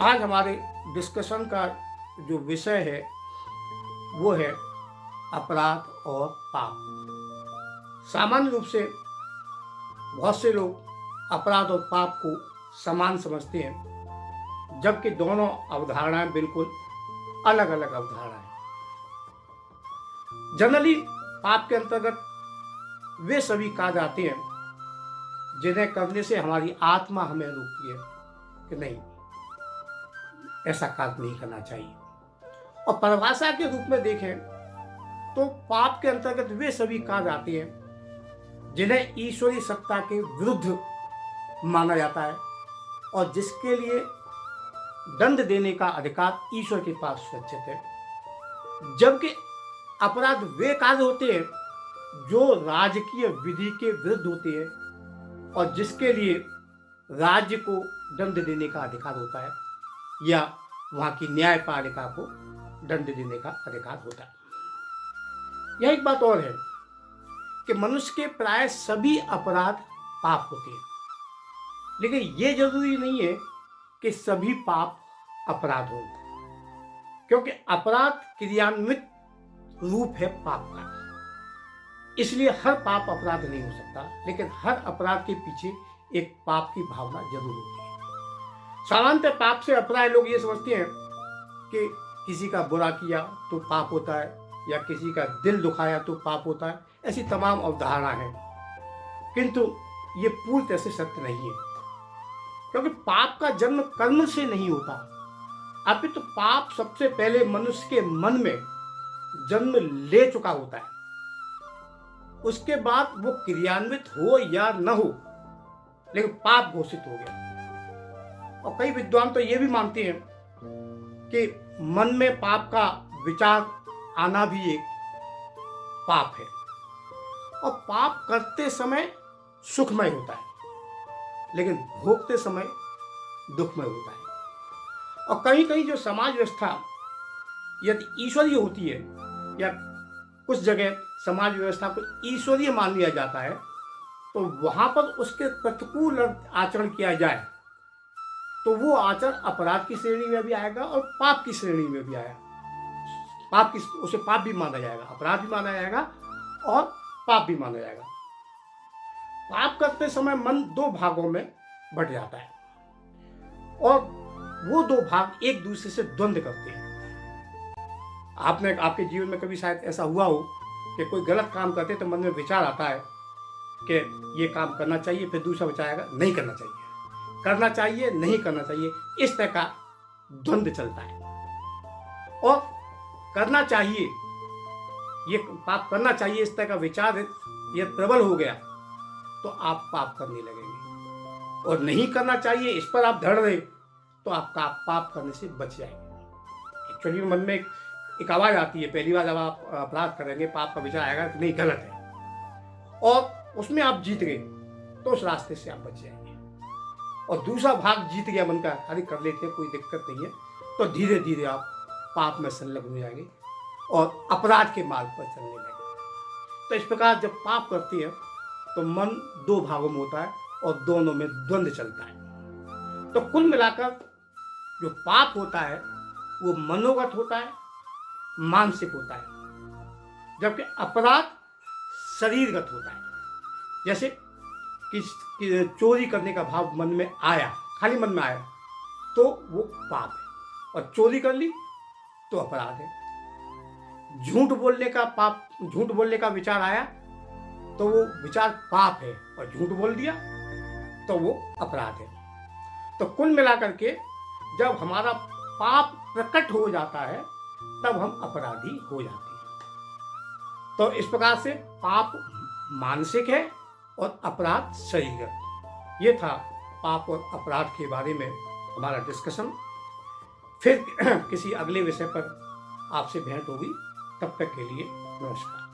आज हमारे डिस्कशन का जो विषय है वो है अपराध और पाप। सामान्य रूप से बहुत से लोग अपराध और पाप को समान समझते हैं, जबकि दोनों अवधारणाएं बिल्कुल अलग अलग अवधारणाएं हैं। जनरली पाप के अंतर्गत वे सभी कार्य आते हैं जिन्हें करने से हमारी आत्मा हमें रोकती है कि नहीं, ऐसा कार्य नहीं करना चाहिए। और परिभाषा के रूप में देखें तो पाप के अंतर्गत वे सभी कार्य आते हैं जिन्हें ईश्वरीय सत्ता के विरुद्ध माना जाता है और जिसके लिए दंड देने का अधिकार ईश्वर के पास सुरक्षित है। जबकि अपराध वे कार्य होते हैं जो राजकीय विधि के विरुद्ध होते हैं और जिसके लिए राज्य को दंड देने का अधिकार होता है या वहां की न्यायपालिका को दंड देने का अधिकार होता है। यह एक बात और है कि मनुष्य के प्राय सभी अपराध पाप होते हैं, लेकिन यह जरूरी नहीं है कि सभी पाप अपराध हों, क्योंकि अपराध क्रियान्वित रूप है पाप का। इसलिए हर पाप अपराध नहीं हो सकता, लेकिन हर अपराध के पीछे एक पाप की भावना जरूर होती है। सामान्यतः पाप से अपराध लोग ये समझते हैं कि किसी का बुरा किया तो पाप होता है या किसी का दिल दुखाया तो पाप होता है। ऐसी तमाम अवधारणा है, किंतु ये पूर्ण तरह से सत्य नहीं है, क्योंकि पाप का जन्म कर्म से नहीं होता, अपितु पाप सबसे पहले मनुष्य के मन में जन्म ले चुका होता है। उसके बाद वो क्रियान्वित हो या न हो, लेकिन पाप घोषित हो गया। और कई विद्वान तो ये भी मानते हैं कि मन में पाप का विचार आना भी एक पाप है और पाप करते समय सुखमय होता है, लेकिन भोगते समय दुखमय होता है। और कहीं कहीं जो समाज व्यवस्था यदि ईश्वरीय होती है या कुछ जगह समाज व्यवस्था को ईश्वरीय मान लिया जाता है, तो वहां पर उसके प्रतिकूल आचरण किया जाए तो वो आचरण अपराध की श्रेणी में भी आएगा और पाप की श्रेणी में भी आएगा। उसे पाप भी माना जाएगा, अपराध भी माना जाएगा और पाप भी माना जाएगा। पाप करते समय मन दो भागों में बट जाता है और वो दो भाग एक दूसरे से द्वंद्व करते हैं। आपके जीवन में कभी शायद ऐसा हुआ हो कि कोई गलत काम करते तो मन में विचार आता है कि ये काम करना चाहिए, फिर दूसरा विचार आएगा नहीं करना चाहिए, करना चाहिए नहीं करना चाहिए। इस तरह का द्वंद्व चलता है। और करना चाहिए, ये पाप करना चाहिए, इस तरह का विचार ये प्रबल हो गया तो आप पाप करने लगेंगे, और नहीं करना चाहिए इस पर आप धड़ रहे तो आपका पाप करने से बच जाएंगे। एक्चुअली मन में एक आवाज आती है, पहली बार जब आप अपराध करेंगे पाप का विचार आएगा कि नहीं गलत है, और उसमें आप जीत गए तो उस रास्ते से आप बच जाएंगे। और दूसरा भाग जीत गया मन का, अरे कर लेते हैं कोई दिक्कत नहीं है, तो धीरे धीरे आप पाप में संलग्न हो जाएंगे और अपराध के मार्ग पर चलने लगेंगे। तो इस प्रकार जब पाप करते हैं तो मन दो भागों में होता है और दोनों में द्वंद्व चलता है। तो कुल मिलाकर जो पाप होता है वो मनोगत होता है, मानसिक होता है, जबकि अपराध शरीरगत होता है। जैसे कि चोरी करने का भाव मन में आया, खाली मन में आया तो वो पाप है, और चोरी कर ली तो अपराध है। झूठ बोलने का विचार आया तो वो विचार पाप है, और झूठ बोल दिया तो वो अपराध है। तो कुल मिलाकर के जब हमारा पाप प्रकट हो जाता है तब हम अपराधी हो जाते हैं। तो इस प्रकार से पाप मानसिक है और अपराध शरीरगत। ये था पाप और अपराध के बारे में हमारा डिस्कशन। फिर किसी अगले विषय पर आपसे भेंट होगी, तब तक के लिए नमस्कार।